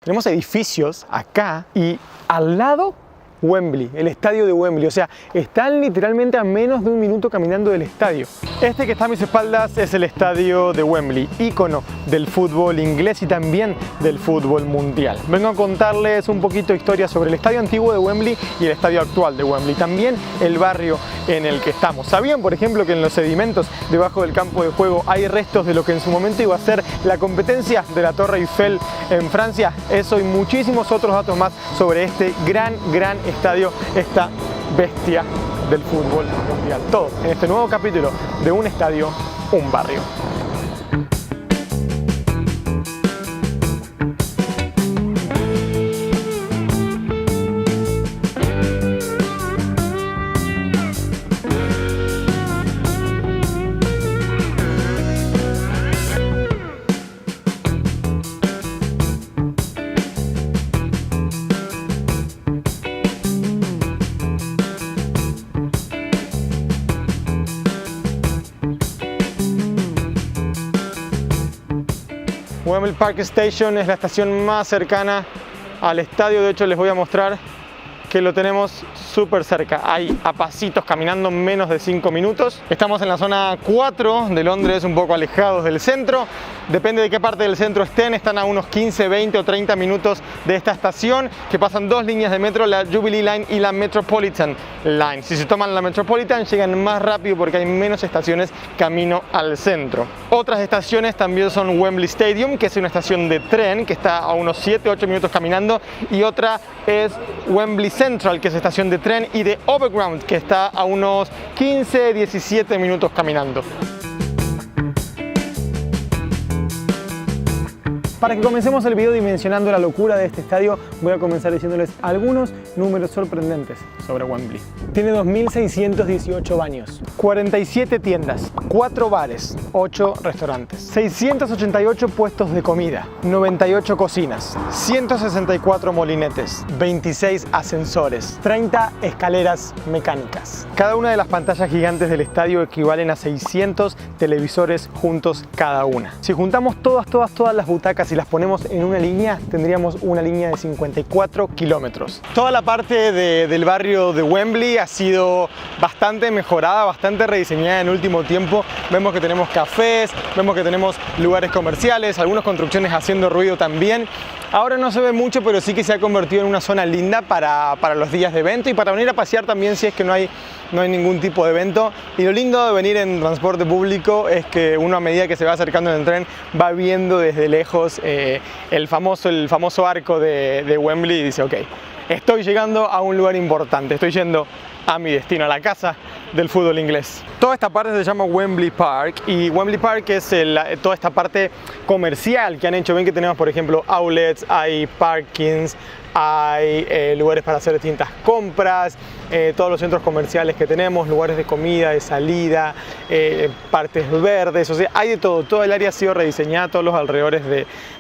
Tenemos edificios acá y al lado Wembley, el estadio de Wembley. O sea, están literalmente a menos de un minuto caminando del estadio. Este que está a mis espaldas es el estadio de Wembley, ícono del fútbol inglés y también del fútbol mundial. Vengo a contarles un poquito de historia sobre el estadio antiguo de Wembley y el estadio actual de Wembley. También el barrio en el que estamos. ¿Sabían, por ejemplo, que en los sedimentos debajo del campo de juego hay restos de lo que en su momento iba a ser la competencia de la Torre Eiffel en Francia? Eso y muchísimos otros datos más sobre este gran estadio, esta bestia del fútbol mundial. Todo en este nuevo capítulo de Un Estadio, Un Barrio. Wembley Park Station es la estación más cercana al estadio. De hecho, les voy a mostrar que lo tenemos súper cerca. Hay a pasitos caminando menos de 5 minutos. Estamos en la zona 4 de Londres, un poco alejados del centro. Depende de qué parte del centro estén, están a unos 15, 20 o 30 minutos de esta estación, que pasan dos líneas de metro, la Jubilee Line y la Metropolitan Line. Si se toman la Metropolitan llegan más rápido porque hay menos estaciones camino al centro. Otras estaciones también son Wembley Stadium, que es una estación de tren que está a unos 7, 8 minutos caminando, y otra es Wembley Central, que es estación de tren, y de Overground, que está a unos 15, 17 minutos caminando. Para que comencemos el video dimensionando la locura de este estadio, voy a comenzar diciéndoles algunos números sorprendentes sobre Wembley. Tiene 2.618 baños, 47 tiendas, 4 bares, 8 restaurantes, 688 puestos de comida, 98 cocinas, 164 molinetes, 26 ascensores, 30 escaleras mecánicas. Cada una de las pantallas gigantes del estadio equivalen a 600 televisores juntos cada una. Si juntamos todas las butacas y las ponemos en una línea, tendríamos una línea de 54 kilómetros. Toda la parte del barrio de Wembley ha sido bastante mejorada, bastante rediseñada en el último tiempo. Vemos que tenemos cafés, vemos que tenemos lugares comerciales, algunas construcciones haciendo ruido también. Ahora no se ve mucho, pero sí que se ha convertido en una zona linda para los días de evento y para venir a pasear también si es que no hay ningún tipo de evento. Y lo lindo de venir en transporte público es que uno, a medida que se va acercando en el tren, va viendo desde lejos el famoso arco de Wembley y dice: ok, estoy llegando a un lugar importante, estoy yendo a mi destino, a la casa del fútbol inglés. Toda esta parte se llama Wembley Park, y Wembley Park es toda esta parte comercial que han hecho. Ven que tenemos, por ejemplo, outlets, hay parkings, hay lugares para hacer distintas compras, todos los centros comerciales que tenemos, lugares de comida, de salida, partes verdes, o sea, hay de todo. Todo el área ha sido rediseñada, todos los alrededores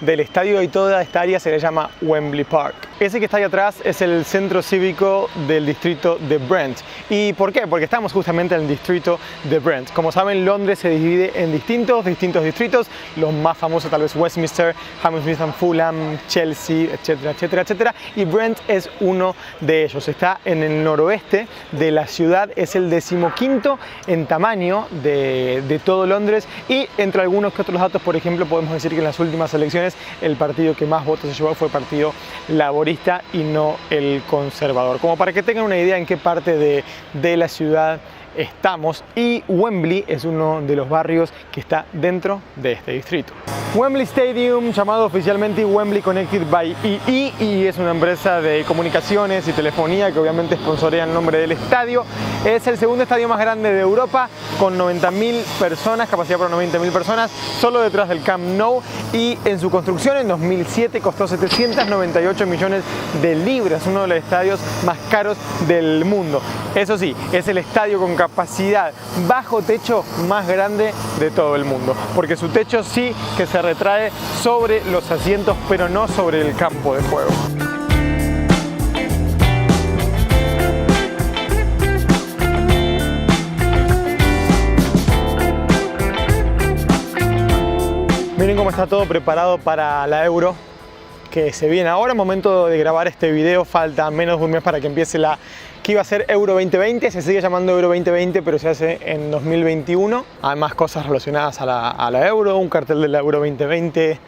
del estadio, y toda esta área se le llama Wembley Park. Ese que está ahí atrás es el centro cívico del distrito de Brent. ¿Y por qué? Porque estamos justamente en el distrito de Brent. Como saben, Londres se divide en distintos distritos, los más famosos tal vez Westminster, Hammersmith and Fulham, Chelsea, etcétera, etcétera, etcétera, y Brent es uno de ellos. Está en el noroeste de la ciudad, es el 15º en tamaño de todo Londres, y entre algunos que otros datos, por ejemplo, podemos decir que en las últimas elecciones el partido que más votos se llevó fue el Partido Laborista y no el Conservador. Como para que tengan una idea en qué parte de la ciudad estamos, y Wembley es uno de los barrios que está dentro de este distrito. Wembley Stadium, llamado oficialmente Wembley Connected by EE, y es una empresa de comunicaciones y telefonía que obviamente sponsorea el nombre del estadio. Es el segundo estadio más grande de Europa, con 90.000 personas, capacidad para 90.000 personas, solo detrás del Camp Nou, y en su construcción en 2007 costó 798 millones de libras, uno de los estadios más caros del mundo. Eso sí, es el estadio con capacidad bajo techo más grande de todo el mundo, porque su techo sí que se retrae sobre los asientos, pero no sobre el campo de juego. Miren cómo está todo preparado para la Euro, que se viene ahora. Momento de grabar este video, falta menos de un mes para que empiece la que iba a ser Euro 2020, se sigue llamando Euro 2020, pero se hace en 2021. Hay más cosas relacionadas a la Euro, un cartel de la Euro 2020,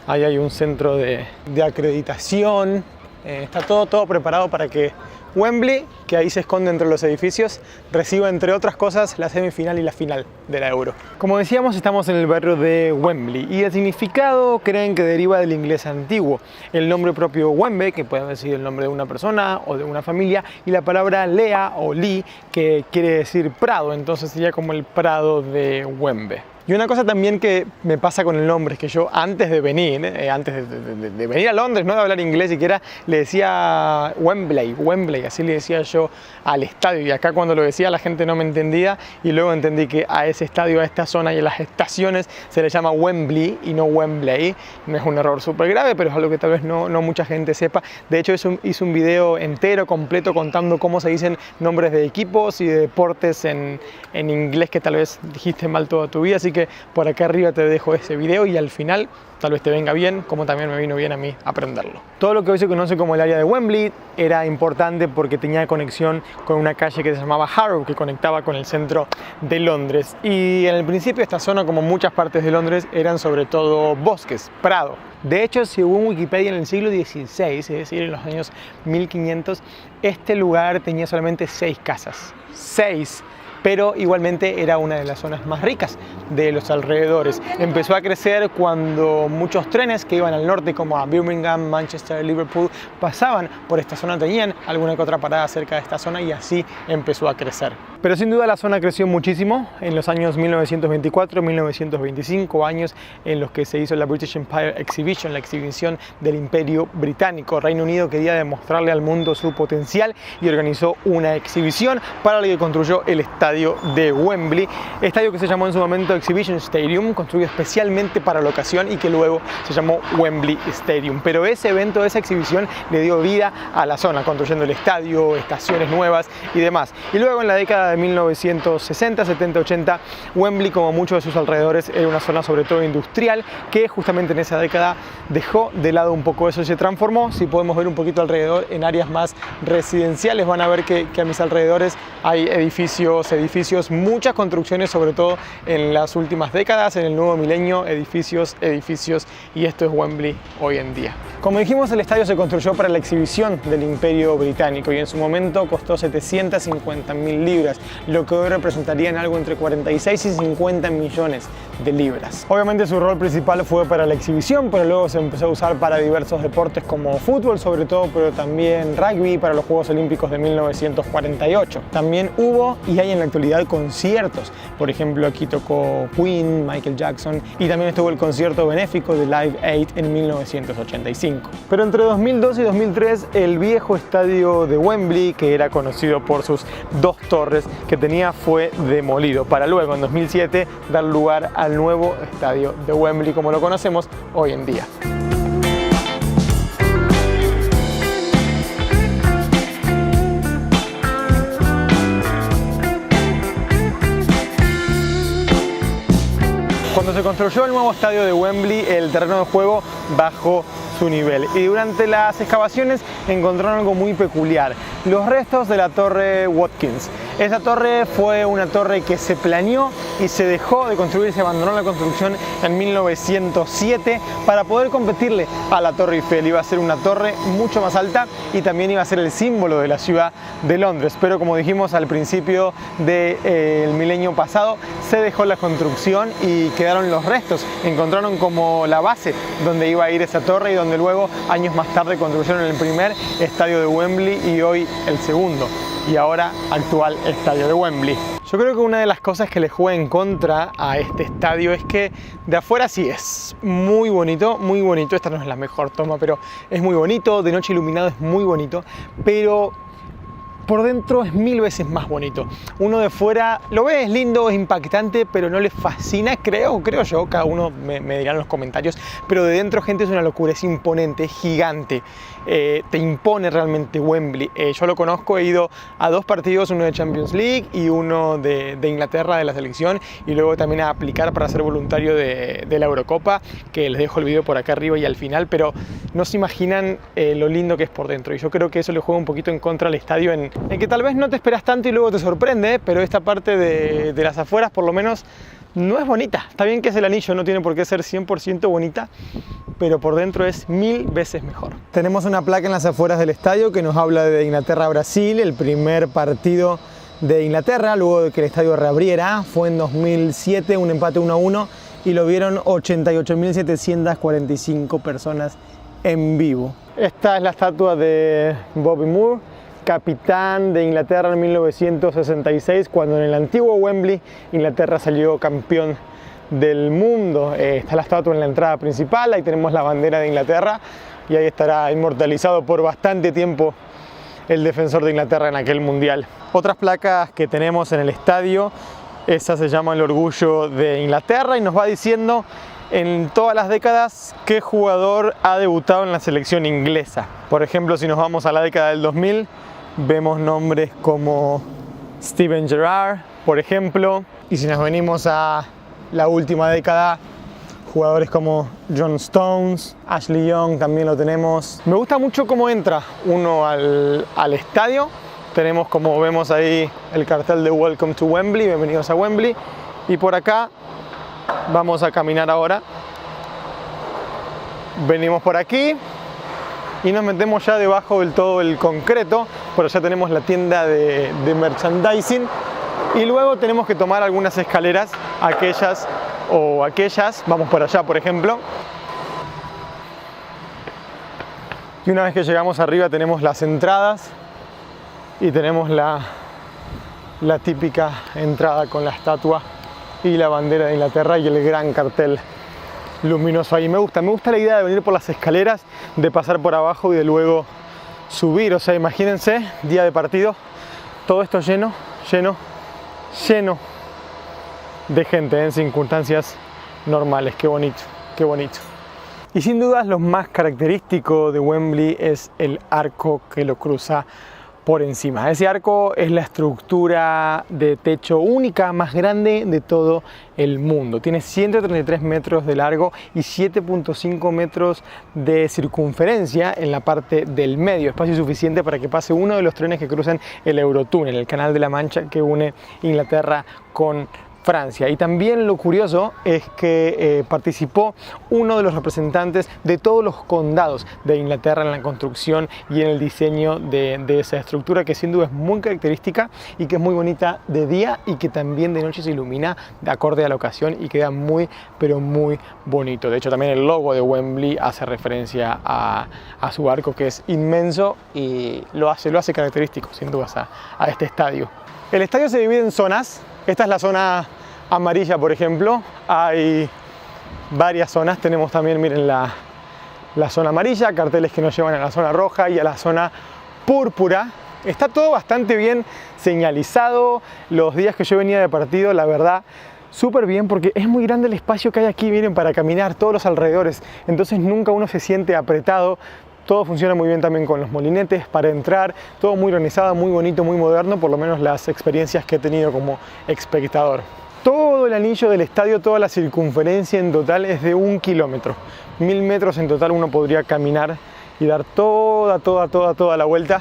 ahí hay un centro de acreditación, está todo preparado para que Wembley, que ahí se esconde entre los edificios, reciba entre otras cosas la semifinal y la final de la Euro. Como decíamos, estamos en el barrio de Wembley y el significado creen que deriva del inglés antiguo. El nombre propio Wembe, que puede decir el nombre de una persona o de una familia, y la palabra Lea o Lee, que quiere decir prado, entonces sería como el prado de Wembe. Y una cosa también que me pasa con el nombre es que yo antes de venir, de venir a Londres, no de hablar inglés siquiera, le decía Wembley, así le decía yo al estadio. Y acá cuando lo decía la gente no me entendía y luego entendí que a ese estadio, a esta zona y a las estaciones se le llama Wembley y no Wembley. No es un error súper grave, pero es algo que tal vez no mucha gente sepa. De hecho hice un video entero, completo, contando cómo se dicen nombres de equipos y de deportes en inglés que tal vez dijiste mal toda tu vida. Así que por acá arriba te dejo ese video y al final tal vez te venga bien, como también me vino bien a mí aprenderlo. Todo lo que hoy se conoce como el área de Wembley era importante porque tenía conexión con una calle que se llamaba Harrow, que conectaba con el centro de Londres. Y en el principio esta zona, como muchas partes de Londres, eran sobre todo bosques, prado. De hecho, según Wikipedia, en el siglo XVI, es decir, en los años 1500, este lugar tenía solamente 6 casas. 6. Pero igualmente era una de las zonas más ricas de los alrededores. Empezó a crecer cuando muchos trenes que iban al norte, como a Birmingham, Manchester, Liverpool, pasaban por esta zona, tenían alguna que otra parada cerca de esta zona y así empezó a crecer. Pero sin duda la zona creció muchísimo en los años 1924-1925, años en los que se hizo la British Empire Exhibition, la exhibición del Imperio Británico. Reino Unido quería demostrarle al mundo su potencial y organizó una exhibición para la que construyó el estadio de Wembley, estadio que se llamó en su momento Exhibition Stadium, construido especialmente para la ocasión y que luego se llamó Wembley Stadium. Pero ese evento, esa exhibición le dio vida a la zona, construyendo el estadio, estaciones nuevas y demás. Y luego en la década de 1960, 70, 80, Wembley, como muchos de sus alrededores, era una zona sobre todo industrial que justamente en esa década dejó de lado un poco eso y se transformó. Si podemos ver un poquito alrededor en áreas más residenciales, van a ver que a mis alrededores hay edificios, muchas construcciones, sobre todo en las últimas décadas, en el nuevo milenio, edificios, y esto es Wembley hoy en día. Como dijimos, el estadio se construyó para la exhibición del Imperio Británico y en su momento costó 750.000 libras, lo que hoy representaría en algo entre 46 y 50 millones de libras. Obviamente su rol principal fue para la exhibición, pero luego se empezó a usar para diversos deportes como fútbol sobre todo, pero también rugby, para los Juegos Olímpicos de 1948. También hubo y hay en la actualidad conciertos, por ejemplo aquí tocó Queen, Michael Jackson, y también estuvo el concierto benéfico de Live Aid en 1985. Pero entre 2002 y 2003 el viejo estadio de Wembley, que era conocido por sus 2 torres que tenía, fue demolido para luego en 2007 dar lugar al nuevo estadio de Wembley como lo conocemos hoy en día. Cuando se construyó el nuevo estadio de Wembley, el terreno de juego bajó su nivel y durante las excavaciones encontraron algo muy peculiar: los restos de la torre Watkins. Esa torre fue una torre que se planeó y se dejó de construir, se abandonó la construcción en 1907 para poder competirle a la Torre Eiffel. Iba a ser una torre mucho más alta y también iba a ser el símbolo de la ciudad de Londres. Pero como dijimos al principio del milenio pasado, se dejó la construcción y quedaron los restos. Encontraron como la base donde iba a ir esa torre y donde luego, años más tarde, construyeron el primer estadio de Wembley y hoy el segundo y ahora actual estadio de Wembley. Yo creo que una de las cosas que le juega en contra a este estadio es que de afuera sí es muy bonito, esta no es la mejor toma, pero es muy bonito, de noche iluminado es muy bonito, pero por dentro es 1000 veces más bonito. Uno de fuera lo ve, es lindo, es impactante, pero no le fascina, creo yo, cada uno me dirá en los comentarios, pero de dentro, gente, es una locura, es imponente, es gigante, te impone realmente Wembley. Yo lo conozco, he ido a 2 partidos, uno de Champions League y uno de Inglaterra, de la selección, y luego también a aplicar para ser voluntario de la Eurocopa, que les dejo el video por acá arriba y al final, pero no se imaginan lo lindo que es por dentro, y yo creo que eso le juega un poquito en contra al estadio, en que tal vez no te esperas tanto y luego te sorprende, pero esta parte de las afueras por lo menos no es bonita. Está bien que es el anillo, no tiene por qué ser 100% bonita, pero por dentro es 1000 veces mejor. Tenemos una placa en las afueras del estadio que nos habla de Inglaterra-Brasil, el primer partido de Inglaterra luego de que el estadio reabriera. Fue en 2007, un empate 1-1, y lo vieron 88.745 personas en vivo. Esta es la estatua de Bobby Moore, capitán de Inglaterra en 1966, cuando en el antiguo Wembley Inglaterra salió campeón del mundo. Está la estatua en la entrada principal, ahí tenemos la bandera de Inglaterra y ahí estará inmortalizado por bastante tiempo el defensor de Inglaterra en aquel mundial. Otras placas que tenemos en el estadio, esa se llama el orgullo de Inglaterra y nos va diciendo en todas las décadas qué jugador ha debutado en la selección inglesa. Por ejemplo, si nos vamos a la década del 2000, vemos nombres como Steven Gerrard, por ejemplo, y si nos venimos a la última década, jugadores como John Stones, Ashley Young también lo tenemos. Me gusta mucho cómo entra uno al estadio. Tenemos, como vemos ahí, el cartel de Welcome to Wembley, bienvenidos a Wembley, y por acá vamos a caminar ahora. Venimos por aquí y nos metemos ya debajo del todo el concreto, pero ya tenemos la tienda de merchandising, y luego tenemos que tomar algunas escaleras, aquellas, vamos por allá por ejemplo, y una vez que llegamos arriba tenemos las entradas y tenemos la típica entrada con la estatua y la bandera de Inglaterra y el gran cartel luminoso ahí. Me gusta la idea de venir por las escaleras, de pasar por abajo y de luego subir. O sea, imagínense, día de partido, todo esto lleno de gente en circunstancias normales. Qué bonito, qué bonito. Y sin dudas lo más característico de Wembley es el arco que lo cruza por encima. Ese arco es la estructura de techo única más grande de todo el mundo. Tiene 133 metros de largo y 7.5 metros de circunferencia en la parte del medio, espacio suficiente para que pase uno de los trenes que cruzan el Eurotúnel, el Canal de la Mancha que une Inglaterra con Francia. Y también lo curioso es que participó uno de los representantes de todos los condados de Inglaterra en la construcción y en el diseño de esa estructura, que sin duda es muy característica y que es muy bonita de día y que también de noche se ilumina de acorde a la ocasión y queda muy, pero muy bonito. De hecho, también el logo de Wembley hace referencia a su arco, que es inmenso, y lo hace característico sin dudas a este estadio. El estadio se divide en zonas. Esta es la zona amarilla, por ejemplo. Hay varias zonas. Tenemos también, miren, la zona amarilla, carteles que nos llevan a la zona roja y a la zona púrpura. Está todo bastante bien señalizado. Los días que yo venía de partido, la verdad, súper bien, porque es muy grande el espacio que hay aquí, miren, para caminar, todos los alrededores. Entonces nunca uno se siente apretado. Todo funciona muy bien también con los molinetes para entrar, todo muy organizado, muy bonito, muy moderno, por lo menos las experiencias que he tenido como espectador. Todo el anillo del estadio, toda la circunferencia en total es de 1 kilómetro. 1000 metros en total uno podría caminar y dar toda la vuelta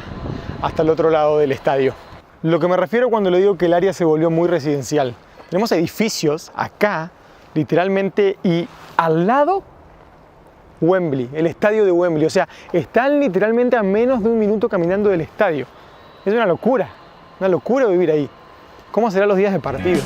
hasta el otro lado del estadio. Lo que me refiero cuando le digo que el área se volvió muy residencial. Tenemos edificios acá, literalmente, y al lado Wembley, el estadio de Wembley. O sea, están literalmente a menos de 1 minuto caminando del estadio. Es una locura vivir ahí. ¿Cómo serán los días de partido?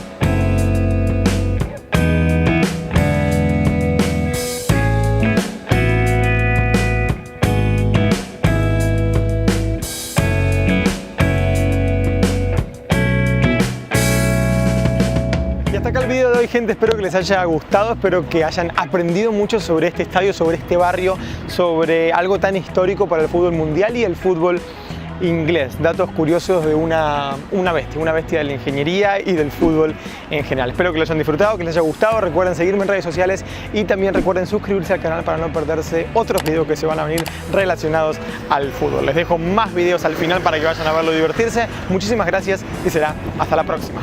Hasta acá el video de hoy, gente. Espero que les haya gustado, espero que hayan aprendido mucho sobre este estadio, sobre este barrio, sobre algo tan histórico para el fútbol mundial y el fútbol inglés. Datos curiosos de una bestia de la ingeniería y del fútbol en general. Espero que lo hayan disfrutado, que les haya gustado. Recuerden seguirme en redes sociales y también recuerden suscribirse al canal para no perderse otros videos que se van a venir relacionados al fútbol. Les dejo más videos al final para que vayan a verlo y divertirse. Muchísimas gracias y será hasta la próxima.